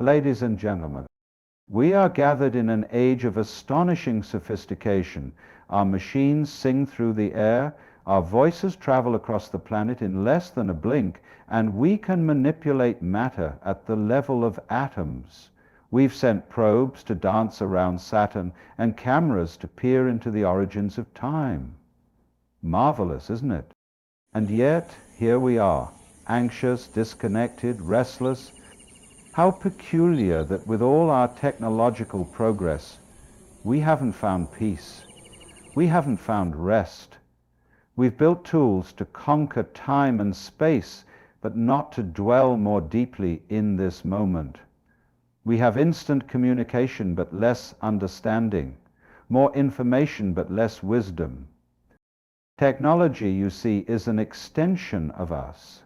Ladies and gentlemen, we are gathered in an age of astonishing sophistication. Our machines sing through the air, our voices travel across the planet in less than a blink, and we can manipulate matter at the level of atoms. We've sent probes to dance around Saturn and cameras to peer into the origins of time. Marvelous, isn't it? And yet, here we are, anxious, disconnected, restless. How peculiar that with all our technological progress, we haven't found peace. We haven't found rest. We've built tools to conquer time and space, but not to dwell more deeply in this moment. We have instant communication, but less understanding, more information, but less wisdom. Technology, you see, is an extension of us.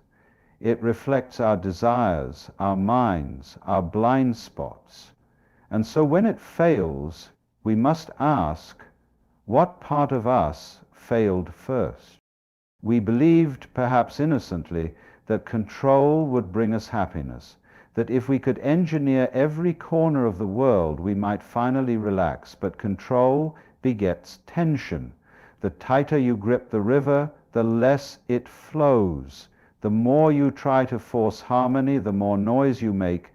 It reflects our desires, our minds, our blind spots. And so when it fails, we must ask, what part of us failed first? We believed, perhaps innocently, that control would bring us happiness, that if we could engineer every corner of the world, we might finally relax. But control begets tension. The tighter you grip the river, the less it flows. The more you try to force harmony, the more noise you make.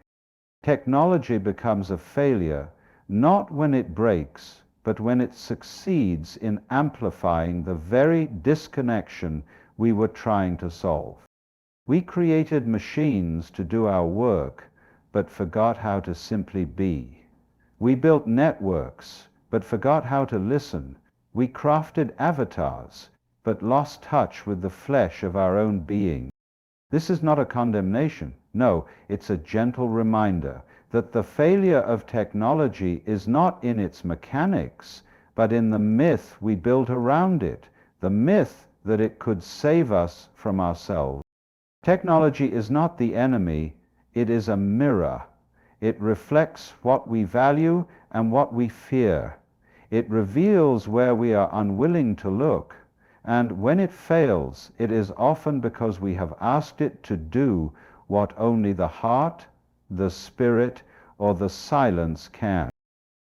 Technology becomes a failure, not when it breaks, but when it succeeds in amplifying the very disconnection we were trying to solve. We created machines to do our work, but forgot how to simply be. We built networks, but forgot how to listen. We crafted avatars, but lost touch with the flesh of our own being. This is not a condemnation. No, it's a gentle reminder that the failure of technology is not in its mechanics, but in the myth we built around it, the myth that it could save us from ourselves. Technology is not the enemy, it is a mirror. It reflects what we value and what we fear. It reveals where we are unwilling to look. And when it fails, it is often because we have asked it to do what only the heart, the spirit, or the silence can.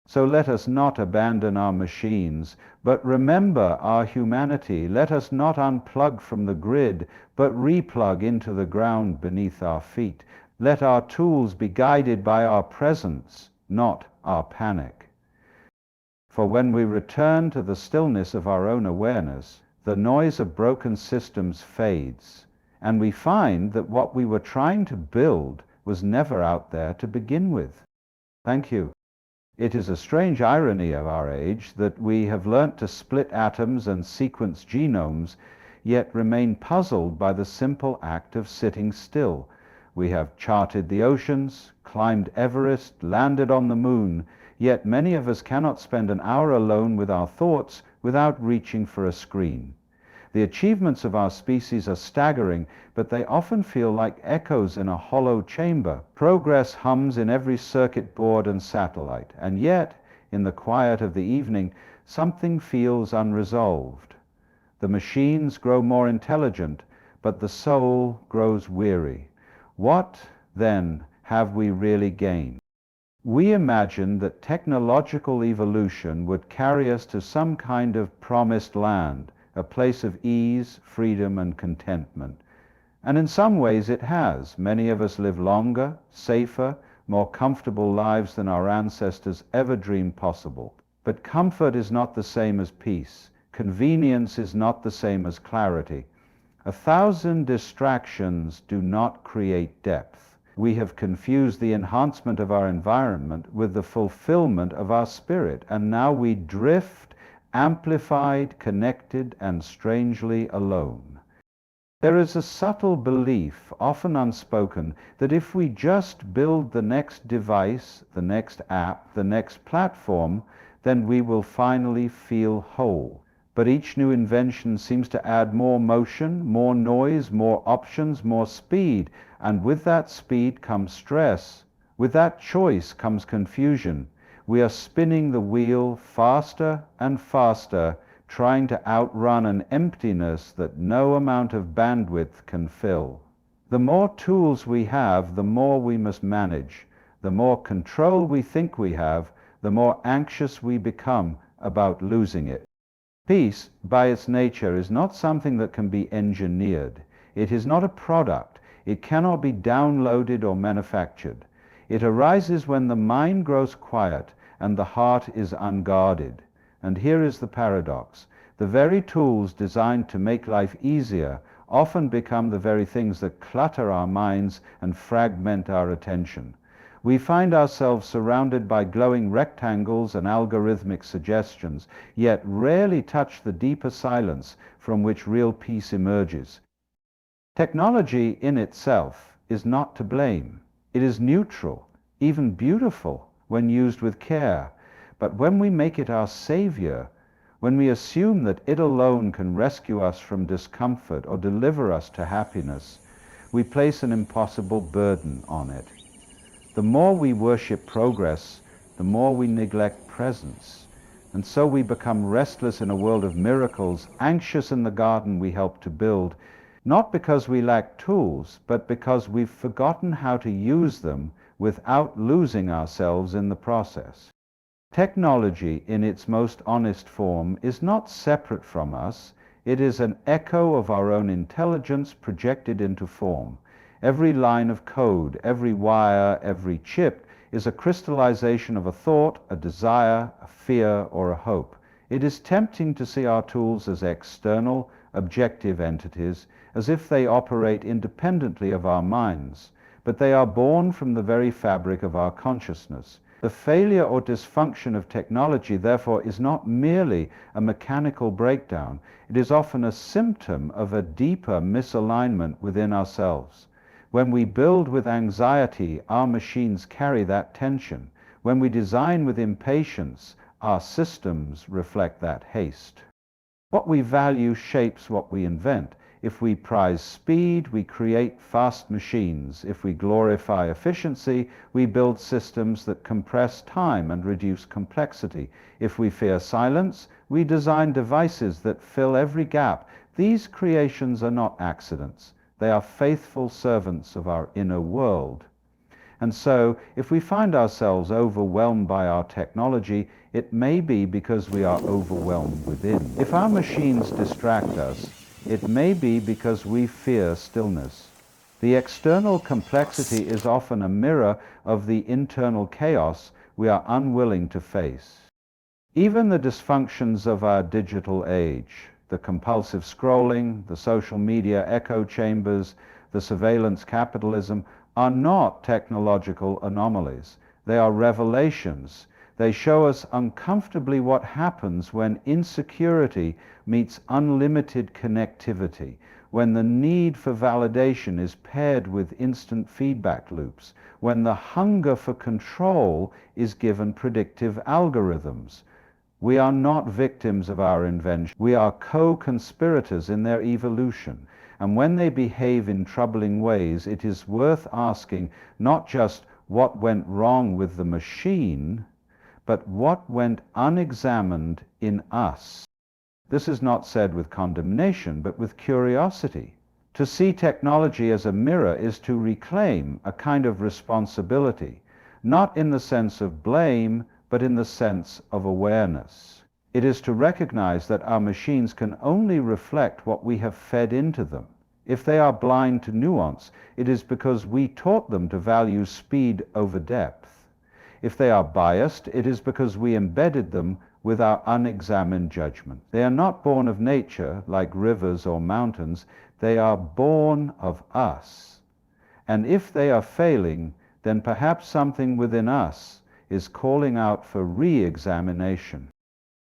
So let us not abandon our machines, but remember our humanity. Let us not unplug from the grid, but replug into the ground beneath our feet. Let our tools be guided by our presence, not our panic. For when we return to the stillness of our own awareness, the noise of broken systems fades, and we find that what we were trying to build was never out there to begin with. Thank you. It is a strange irony of our age that we have learnt to split atoms and sequence genomes, yet remain puzzled by the simple act of sitting still. We have charted the oceans, climbed Everest, landed on the moon, yet many of us cannot spend an hour alone with our thoughts without reaching for a screen. The achievements of our species are staggering, but they often feel like echoes in a hollow chamber. Progress hums in every circuit board and satellite, and yet, in the quiet of the evening, something feels unresolved. The machines grow more intelligent, but the soul grows weary. What, then, have we really gained? We imagined that technological evolution would carry us to some kind of promised land, a place of ease, freedom, and contentment. And in some ways it has. Many of us live longer, safer, more comfortable lives than our ancestors ever dreamed possible. But comfort is not the same as peace. Convenience is not the same as clarity. 1,000 distractions do not create depth. We have confused the enhancement of our environment with the fulfillment of our spirit, and now we drift, amplified, connected, and strangely alone. There is a subtle belief, often unspoken, that if we just build the next device, the next app, the next platform, then we will finally feel whole. But each new invention seems to add more motion, more noise, more options, more speed, and with that speed comes stress. With that choice comes confusion. We are spinning the wheel faster and faster, trying to outrun an emptiness that no amount of bandwidth can fill. The more tools we have, the more we must manage. The more control we think we have, the more anxious we become about losing it. Peace, by its nature, is not something that can be engineered. It is not a product. It cannot be downloaded or manufactured. It arises when the mind grows quiet and the heart is unguarded. And here is the paradox. The very tools designed to make life easier often become the very things that clutter our minds and fragment our attention. We find ourselves surrounded by glowing rectangles and algorithmic suggestions, yet rarely touch the deeper silence from which real peace emerges. Technology in itself is not to blame. It is neutral, even beautiful, when used with care. But when we make it our savior, when we assume that it alone can rescue us from discomfort or deliver us to happiness, we place an impossible burden on it. The more we worship progress, the more we neglect presence. And so we become restless in a world of miracles, anxious in the garden we help to build, not because we lack tools, but because we've forgotten how to use them without losing ourselves in the process. Technology, in its most honest form, is not separate from us. It is an echo of our own intelligence projected into form. Every line of code, every wire, every chip is a crystallization of a thought, a desire, a fear, or a hope. It is tempting to see our tools as external, objective entities, as if they operate independently of our minds, but they are born from the very fabric of our consciousness. The failure or dysfunction of technology, therefore, is not merely a mechanical breakdown. It is often a symptom of a deeper misalignment within ourselves. When we build with anxiety, our machines carry that tension. When we design with impatience, our systems reflect that haste. What we value shapes what we invent. If we prize speed, we create fast machines. If we glorify efficiency, we build systems that compress time and reduce complexity. If we fear silence, we design devices that fill every gap. These creations are not accidents. They are faithful servants of our inner world. And so, if we find ourselves overwhelmed by our technology, it may be because we are overwhelmed within. If our machines distract us, it may be because we fear stillness. The external complexity is often a mirror of the internal chaos we are unwilling to face. Even the dysfunctions of our digital age, the compulsive scrolling, the social media echo chambers, the surveillance capitalism, are not technological anomalies. They are revelations. They show us uncomfortably what happens when insecurity meets unlimited connectivity, when the need for validation is paired with instant feedback loops, when the hunger for control is given predictive algorithms. We are not victims of our invention. We are co-conspirators in their evolution. And when they behave in troubling ways, it is worth asking not just what went wrong with the machine, but what went unexamined in us. This is not said with condemnation, but with curiosity. To see technology as a mirror is to reclaim a kind of responsibility, not in the sense of blame, but in the sense of awareness. It is to recognize that our machines can only reflect what we have fed into them. If they are blind to nuance, it is because we taught them to value speed over depth. If they are biased, it is because we embedded them with our unexamined judgment. They are not born of nature, like rivers or mountains. They are born of us. And if they are failing, then perhaps something within us is calling out for re-examination.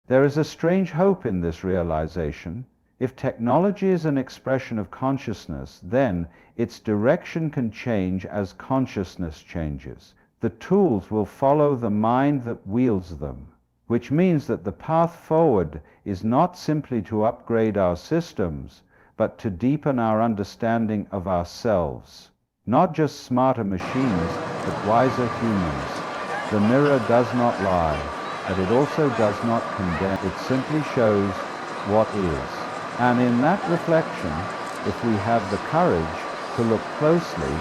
There is a strange hope in this realization. If technology is an expression of consciousness, then its direction can change as consciousness changes. The tools will follow the mind that wields them, which means that the path forward is not simply to upgrade our systems, but to deepen our understanding of ourselves. Not just smarter machines, but wiser humans. The mirror does not lie, but it also does not condemn. It simply shows what is. And in that reflection, if we have the courage to look closely,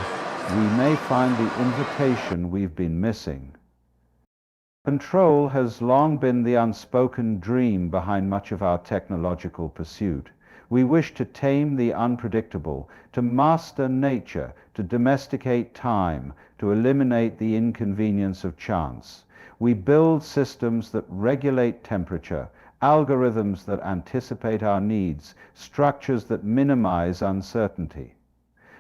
we may find the invitation we've been missing. Control has long been the unspoken dream behind much of our technological pursuit. We wish to tame the unpredictable, to master nature, to domesticate time, to eliminate the inconvenience of chance. We build systems that regulate temperature, algorithms that anticipate our needs, structures that minimize uncertainty.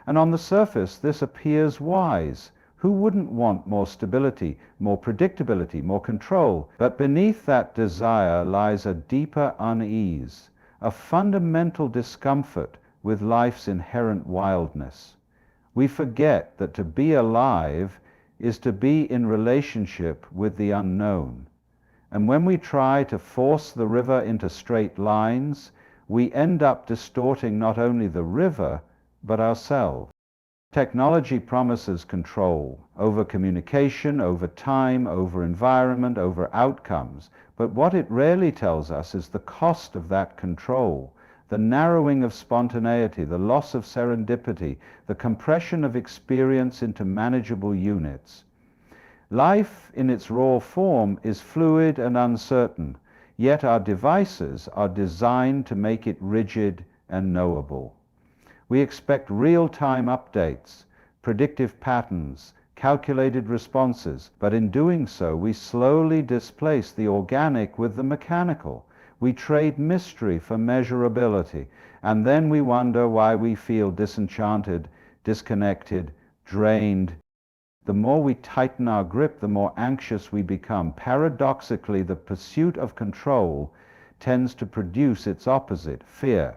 And on the surface, this appears wise. Who wouldn't want more stability, more predictability, more control? But beneath that desire lies a deeper unease, a fundamental discomfort with life's inherent wildness. We forget that to be alive is to be in relationship with the unknown. And when we try to force the river into straight lines, we end up distorting not only the river, but ourselves. Technology promises control over communication, over time, over environment, over outcomes. But what it rarely tells us is the cost of that control, the narrowing of spontaneity, the loss of serendipity, the compression of experience into manageable units. Life in its raw form is fluid and uncertain, yet our devices are designed to make it rigid and knowable. We expect real-time updates, predictive patterns, calculated responses, but in doing so, we slowly displace the organic with the mechanical. We trade mystery for measurability, and then we wonder why we feel disenchanted, disconnected, drained. The more we tighten our grip, the more anxious we become. Paradoxically, the pursuit of control tends to produce its opposite, fear.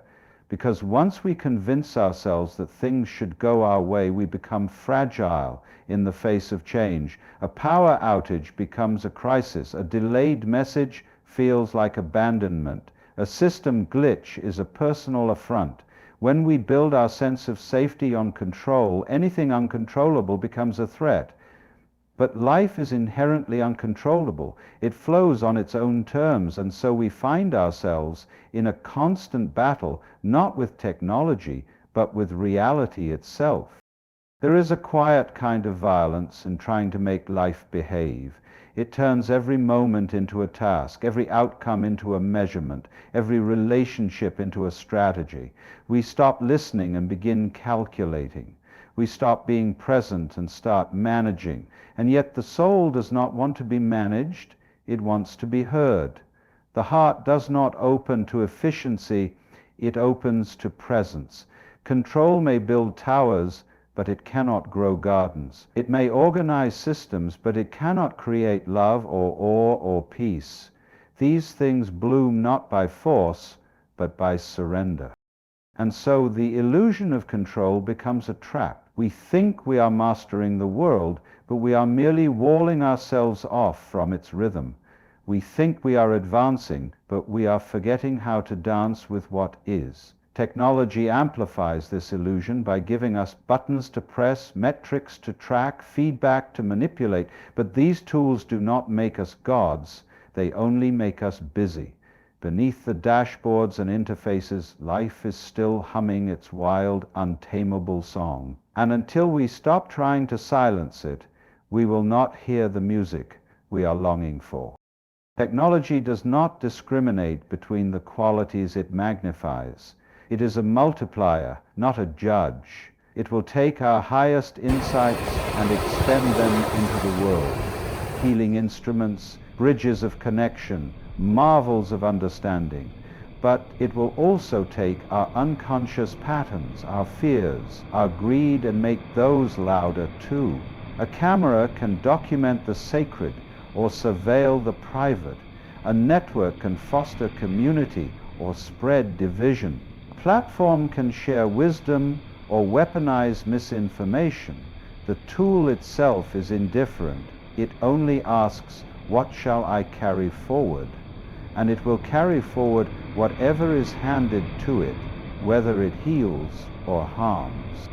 Because once we convince ourselves that things should go our way, we become fragile in the face of change. A power outage becomes a crisis. A delayed message feels like abandonment. A system glitch is a personal affront. When we build our sense of safety on control, anything uncontrollable becomes a threat. But life is inherently uncontrollable. It flows on its own terms, and so we find ourselves in a constant battle, not with technology, but with reality itself. There is a quiet kind of violence in trying to make life behave. It turns every moment into a task, every outcome into a measurement, every relationship into a strategy. We stop listening and begin calculating. We stop being present and start managing. And yet the soul does not want to be managed, it wants to be heard. The heart does not open to efficiency, it opens to presence. Control may build towers, but it cannot grow gardens. It may organize systems, but it cannot create love or awe or peace. These things bloom not by force, but by surrender. And so the illusion of control becomes a trap. We think we are mastering the world, but we are merely walling ourselves off from its rhythm. We think we are advancing, but we are forgetting how to dance with what is. Technology amplifies this illusion by giving us buttons to press, metrics to track, feedback to manipulate, but these tools do not make us gods, they only make us busy. Beneath the dashboards and interfaces, life is still humming its wild, untamable song. And until we stop trying to silence it, we will not hear the music we are longing for. Technology does not discriminate between the qualities it magnifies. It is a multiplier, not a judge. It will take our highest insights and extend them into the world. Healing instruments, bridges of connection, marvels of understanding. But it will also take our unconscious patterns, our fears, our greed, and make those louder too. A camera can document the sacred or surveil the private. A network can foster community or spread division. A platform can share wisdom or weaponize misinformation. The tool itself is indifferent. It only asks, what shall I carry forward? And it will carry forward whatever is handed to it, whether it heals or harms.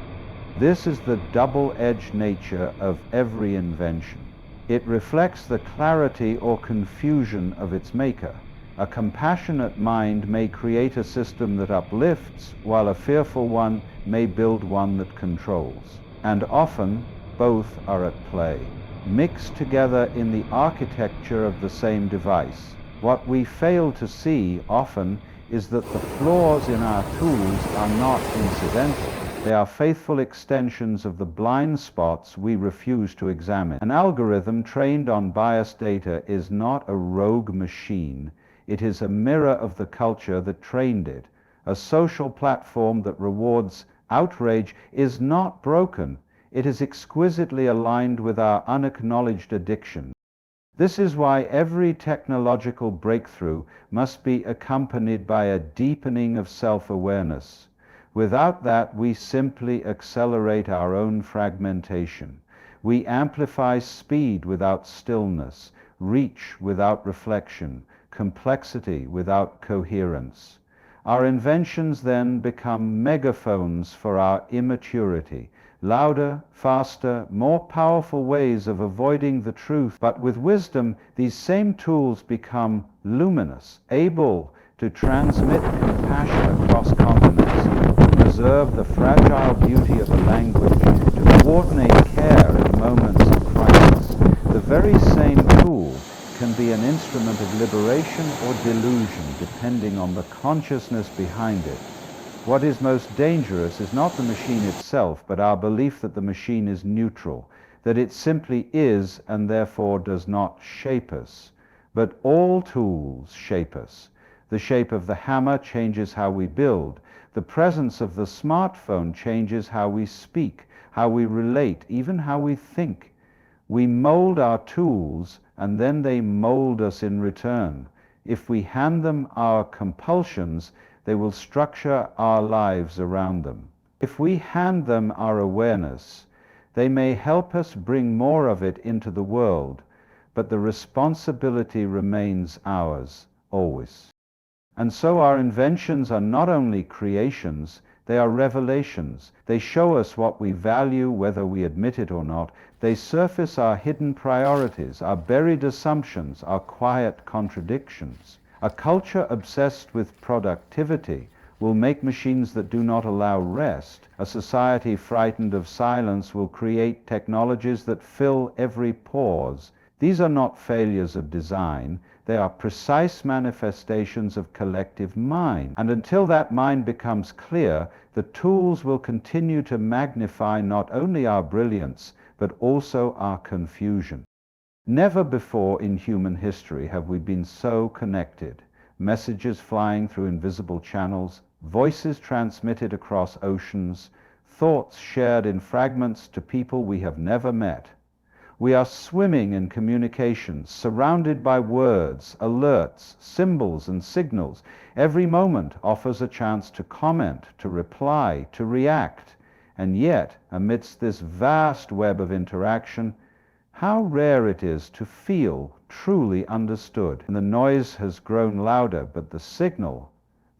This is the double-edged nature of every invention. It reflects the clarity or confusion of its maker. A compassionate mind may create a system that uplifts, while a fearful one may build one that controls. and often both are at play, mixed together in the architecture of the same device. What we fail to see often is that the flaws in our tools are not incidental. They are faithful extensions of the blind spots we refuse to examine. An algorithm trained on biased data is not a rogue machine. It is a mirror of the culture that trained it. A social platform that rewards outrage is not broken. It is exquisitely aligned with our unacknowledged addiction. This is why every technological breakthrough must be accompanied by a deepening of self-awareness. Without that, we simply accelerate our own fragmentation. We amplify speed without stillness, reach without reflection, complexity without coherence. Our inventions then become megaphones for our immaturity, louder, faster, more powerful ways of avoiding the truth. But with wisdom, these same tools become luminous, able to transmit compassion across continents, to preserve the fragile beauty of a language, to coordinate care in moments of crisis. The very same tool can be an instrument of liberation or delusion, depending on the consciousness behind it. What is most dangerous is not the machine itself, but our belief that the machine is neutral, that it simply is and therefore does not shape us. But all tools shape us. The shape of the hammer changes how we build. The presence of the smartphone changes how we speak, how we relate, even how we think. We mold our tools, and then they mold us in return. If we hand them our compulsions, they will structure our lives around them. If we hand them our awareness, they may help us bring more of it into the world, but the responsibility remains ours, always. And so our inventions are not only creations, they are revelations. They show us what we value, whether we admit it or not. They surface our hidden priorities, our buried assumptions, our quiet contradictions. A culture obsessed with productivity will make machines that do not allow rest. A society frightened of silence will create technologies that fill every pause. These are not failures of design. They are precise manifestations of collective mind. And until that mind becomes clear, the tools will continue to magnify not only our brilliance, but also our confusion. Never before in human history have we been so connected. Messages flying through invisible channels, voices transmitted across oceans, thoughts shared in fragments to people we have never met. We are swimming in communications, surrounded by words, alerts, symbols, and signals. Every moment offers a chance to comment, to reply, to react. And yet, amidst this vast web of interaction, how rare it is to feel truly understood. And the noise has grown louder, but the signal,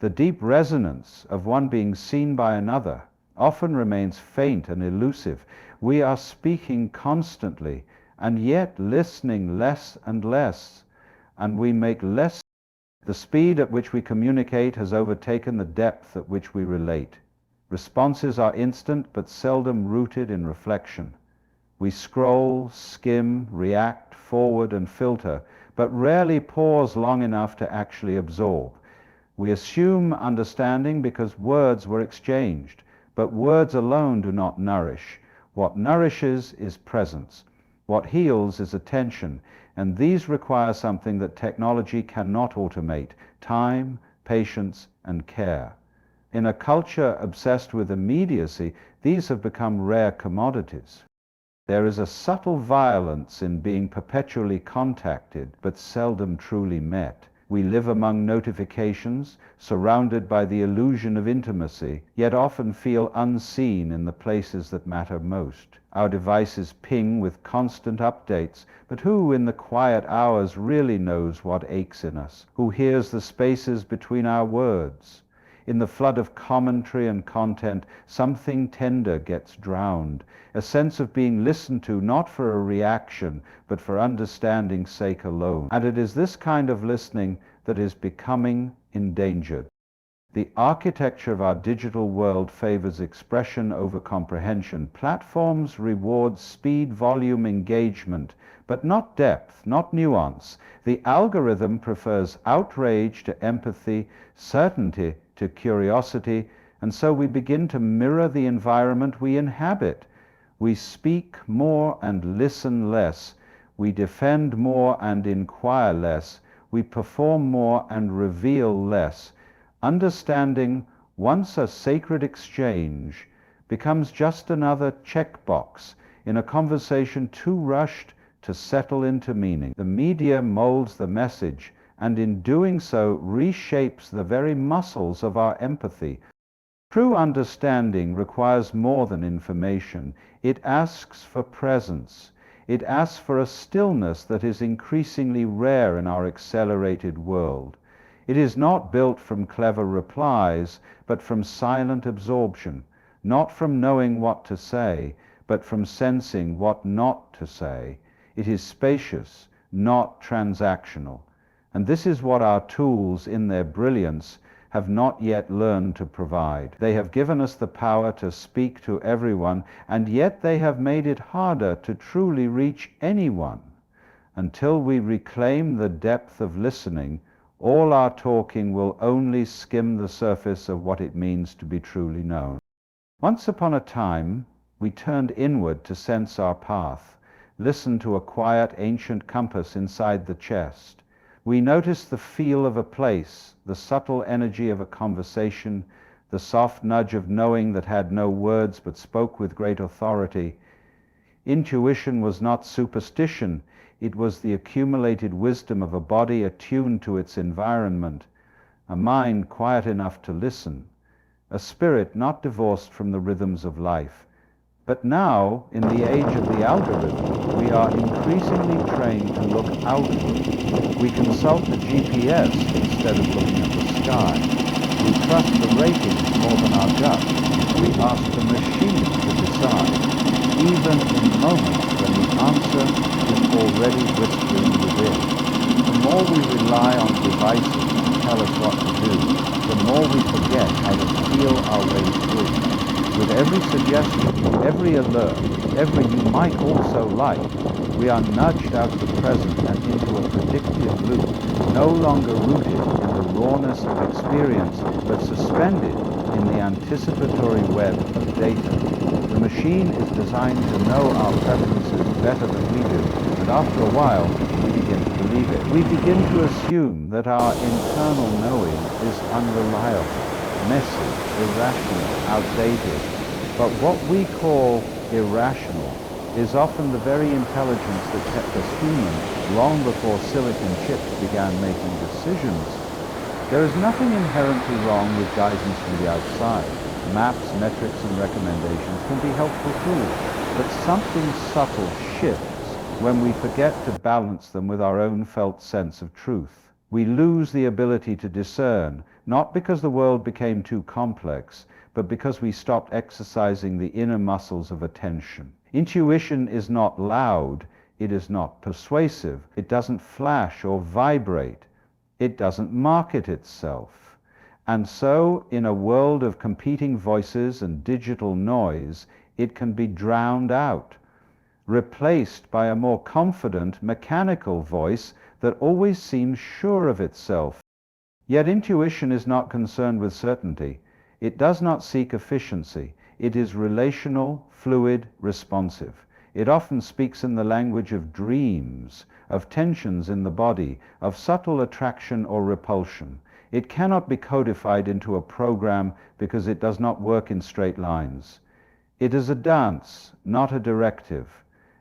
the deep resonance of one being seen by another, often remains faint and elusive. We are speaking constantly, and yet listening less and less, and we make less. The speed at which we communicate has overtaken the depth at which we relate. Responses are instant, but seldom rooted in reflection. We scroll, skim, react, forward, and filter, but rarely pause long enough to actually absorb. We assume understanding because words were exchanged, but words alone do not nourish. What nourishes is presence. What heals is attention, and these require something that technology cannot automate: time, patience, and care. In a culture obsessed with immediacy, these have become rare commodities. There is a subtle violence in being perpetually contacted, but seldom truly met. We live among notifications, surrounded by the illusion of intimacy, yet often feel unseen in the places that matter most. Our devices ping with constant updates, but who in the quiet hours really knows what aches in us? Who hears the spaces between our words? In the flood of commentary and content, something tender gets drowned, a sense of being listened to not for a reaction, but for understanding's sake alone. And it is this kind of listening that is becoming endangered. The architecture of our digital world favors expression over comprehension. Platforms reward speed, volume, engagement, but not depth, not nuance. The algorithm prefers outrage to empathy, certainty to curiosity, and so we begin to mirror the environment we inhabit. We speak more and listen less. We defend more and inquire less. We perform more and reveal less. Understanding, once a sacred exchange, becomes just another checkbox in a conversation too rushed to settle into meaning. The media molds the message, and in doing so reshapes the very muscles of our empathy. True understanding requires more than information. It asks for presence. It asks for a stillness that is increasingly rare in our accelerated world. It is not built from clever replies, but from silent absorption, not from knowing what to say, but from sensing what not to say. It is spacious, not transactional. And this is what our tools, in their brilliance, have not yet learned to provide. They have given us the power to speak to everyone, and yet they have made it harder to truly reach anyone. Until we reclaim the depth of listening, all our talking will only skim the surface of what it means to be truly known. Once upon a time, we turned inward to sense our path, listened to a quiet ancient compass inside the chest. We noticed the feel of a place, the subtle energy of a conversation, the soft nudge of knowing that had no words but spoke with great authority. Intuition was not superstition. It was the accumulated wisdom of a body attuned to its environment, a mind quiet enough to listen, a spirit not divorced from the rhythms of life. But now, in the age of the algorithm, we are increasingly trained to look outward. We consult the GPS instead of looking at the sky. We trust the ratings more than our gut. We ask the machine to decide, even in moments when the answer is already whispering within. The more we rely on devices to tell us what to do, the more we forget how to feel our way through. With every suggestion, every alert, every "you might also like," we are nudged out of the present and into a predictive loop, no longer rooted in the rawness of experience, but suspended in the anticipatory web of data. The machine is designed to know our preferences better than we do, and after a while, we begin to believe it. We begin to assume that our internal knowing is unreliable, messy, irrational, outdated. But what we call irrational is often the very intelligence that kept us human long before silicon chips began making decisions. There is nothing inherently wrong with guidance from the outside. Maps, metrics, and recommendations can be helpful tools, but something subtle shifts when we forget to balance them with our own felt sense of truth. We lose the ability to discern, not because the world became too complex, but because we stopped exercising the inner muscles of attention. Intuition is not loud, it is not persuasive, it doesn't flash or vibrate, it doesn't market itself. And so, in a world of competing voices and digital noise, it can be drowned out, replaced by a more confident, mechanical voice that always seems sure of itself. Yet intuition is not concerned with certainty. It does not seek efficiency. It is relational, fluid, responsive. It often speaks in the language of dreams, of tensions in the body, of subtle attraction or repulsion. It cannot be codified into a program because it does not work in straight lines. It is a dance, not a directive.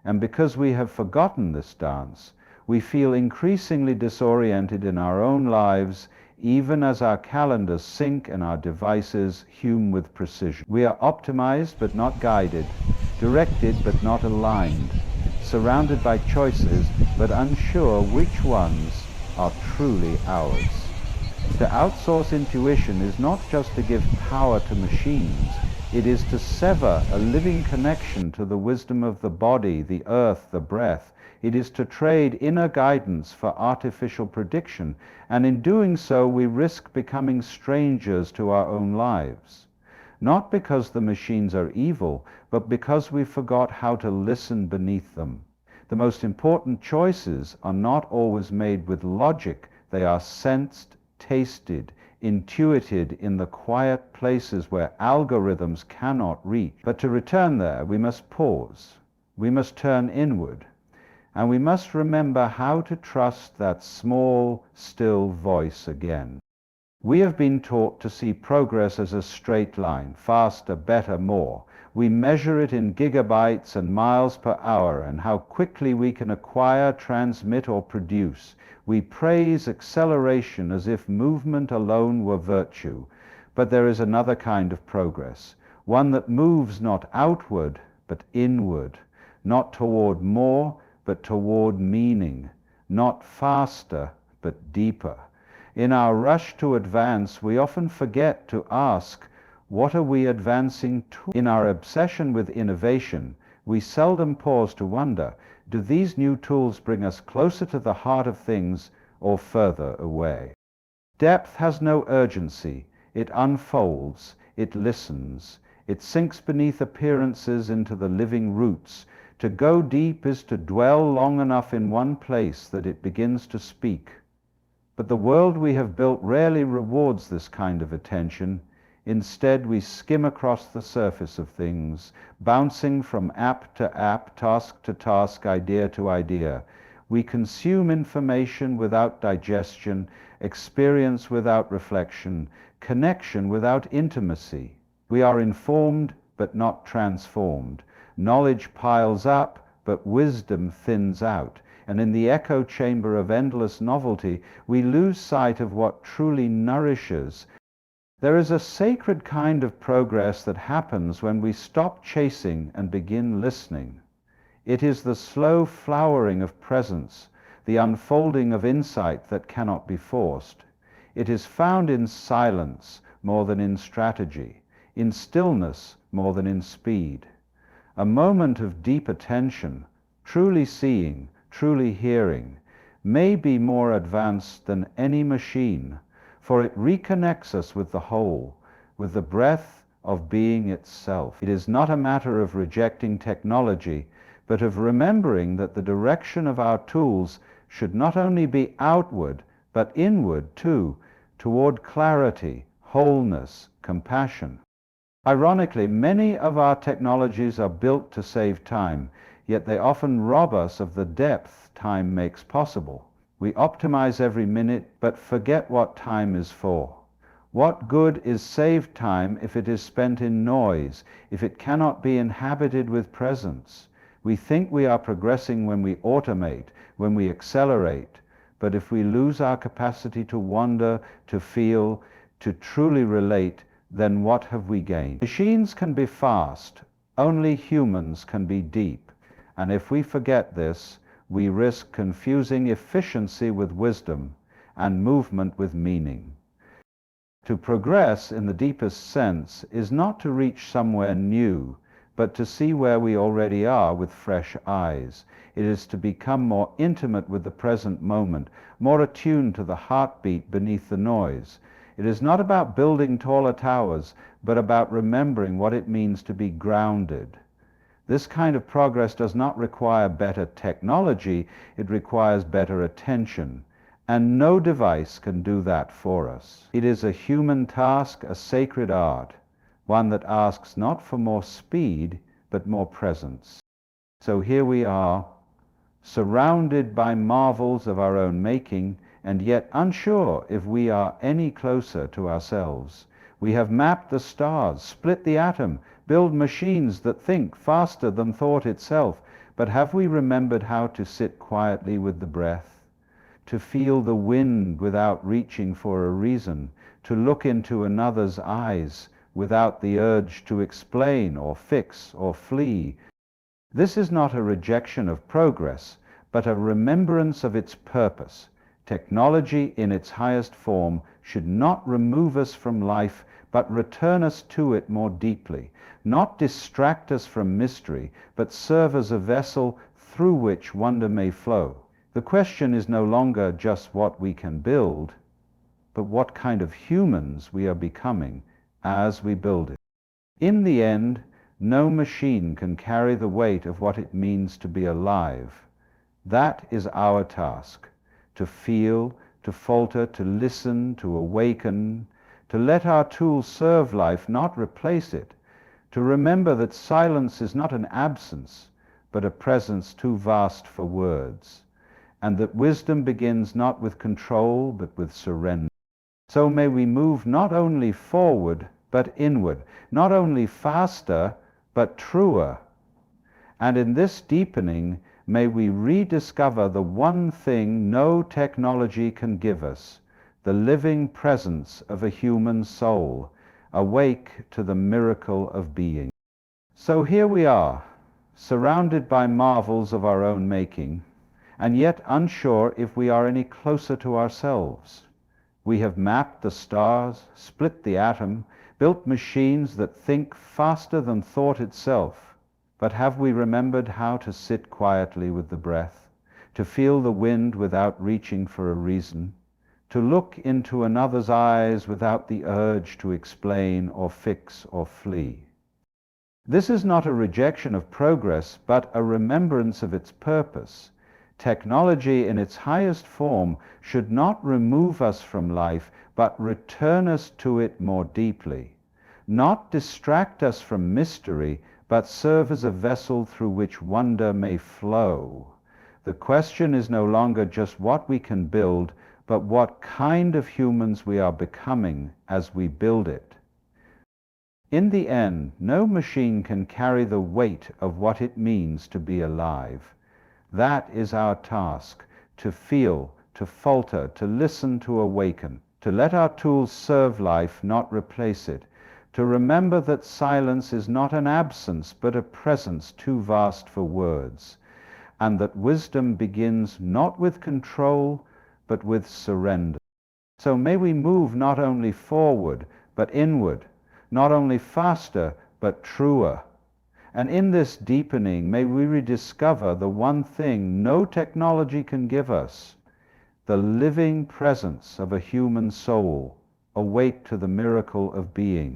And because we have forgotten this dance, we feel increasingly disoriented in our own lives, even as our calendars sync and our devices hum with precision. We are optimized but not guided, directed but not aligned, surrounded by choices but unsure which ones are truly ours. To outsource intuition is not just to give power to machines, it is to sever a living connection to the wisdom of the body, the earth, the breath. It is to trade inner guidance for artificial prediction, and in doing so we risk becoming strangers to our own lives. Not because the machines are evil, but because we forgot how to listen beneath them. The most important choices are not always made with logic, they are sensed, tasted, intuited in the quiet places where algorithms cannot reach. But to return there, we must pause, we must turn inward, and we must remember how to trust that small, still voice again. We have been taught to see progress as a straight line, faster, better, more. We measure it in gigabytes and miles per hour and how quickly we can acquire, transmit, or produce. We praise acceleration as if movement alone were virtue. But there is another kind of progress, one that moves not outward, but inward, not toward more, but toward meaning, not faster, but deeper. In our rush to advance, we often forget to ask, what are we advancing to? In our obsession with innovation, we seldom pause to wonder, do these new tools bring us closer to the heart of things or further away? Depth has no urgency. It unfolds, it listens, it sinks beneath appearances into the living roots. To go deep is to dwell long enough in one place that it begins to speak. But the world we have built rarely rewards this kind of attention. Instead, we skim across the surface of things, bouncing from app to app, task to task, idea to idea. We consume information without digestion, experience without reflection, connection without intimacy. We are informed but not transformed. Knowledge piles up, but wisdom thins out. And in the echo chamber of endless novelty, we lose sight of what truly nourishes. There is a sacred kind of progress that happens when we stop chasing and begin listening. It is the slow flowering of presence, the unfolding of insight that cannot be forced. It is found in silence more than in strategy, in stillness more than in speed. A moment of deep attention, truly seeing, truly hearing, may be more advanced than any machine, for it reconnects us with the whole, with the breath of being itself. It is not a matter of rejecting technology, but of remembering that the direction of our tools should not only be outward, but inward too, toward clarity, wholeness, compassion. Ironically, many of our technologies are built to save time, yet they often rob us of the depth time makes possible. We optimize every minute, but forget what time is for. What good is saved time if it is spent in noise, if it cannot be inhabited with presence? We think we are progressing when we automate, when we accelerate, but if we lose our capacity to wonder, to feel, to truly relate, then what have we gained? Machines can be fast, only humans can be deep. And if we forget this, we risk confusing efficiency with wisdom and movement with meaning. To progress in the deepest sense is not to reach somewhere new, but to see where we already are with fresh eyes. It is to become more intimate with the present moment, more attuned to the heartbeat beneath the noise. It is not about building taller towers, but about remembering what it means to be grounded. This kind of progress does not require better technology, it requires better attention. And no device can do that for us. It is a human task, a sacred art, one that asks not for more speed, but more presence. So here we are, surrounded by marvels of our own making, and yet unsure if we are any closer to ourselves. We have mapped the stars, split the atom, build machines that think faster than thought itself, but have we remembered how to sit quietly with the breath, to feel the wind without reaching for a reason, to look into another's eyes without the urge to explain or fix or flee? This is not a rejection of progress, but a remembrance of its purpose. Technology in its highest form should not remove us from life, but return us to it more deeply, not distract us from mystery, but serve as a vessel through which wonder may flow. The question is no longer just what we can build, but what kind of humans we are becoming as we build it. In the end, no machine can carry the weight of what it means to be alive. That is our task: to feel, to falter, to listen, to awaken, to let our tools serve life, not replace it, to remember that silence is not an absence, but a presence too vast for words, and that wisdom begins not with control, but with surrender. So may we move not only forward, but inward, not only faster, but truer. And in this deepening, may we rediscover the one thing no technology can give us, the living presence of a human soul, awake to the miracle of being. So here we are, surrounded by marvels of our own making, and yet unsure if we are any closer to ourselves. We have mapped the stars, split the atom, built machines that think faster than thought itself. But have we remembered how to sit quietly with the breath, to feel the wind without reaching for a reason, to look into another's eyes without the urge to explain or fix or flee? This is not a rejection of progress, but a remembrance of its purpose. Technology in its highest form should not remove us from life, but return us to it more deeply. Not distract us from mystery, but serve as a vessel through which wonder may flow. The question is no longer just what we can build, but what kind of humans we are becoming as we build it. In the end, no machine can carry the weight of what it means to be alive. That is our task: to feel, to falter, to listen, to awaken, to let our tools serve life, not replace it, to remember that silence is not an absence, but a presence too vast for words, and that wisdom begins not with control, but with surrender. So may we move not only forward, but inward, not only faster, but truer. And in this deepening, may we rediscover the one thing no technology can give us, the living presence of a human soul, awake to the miracle of being.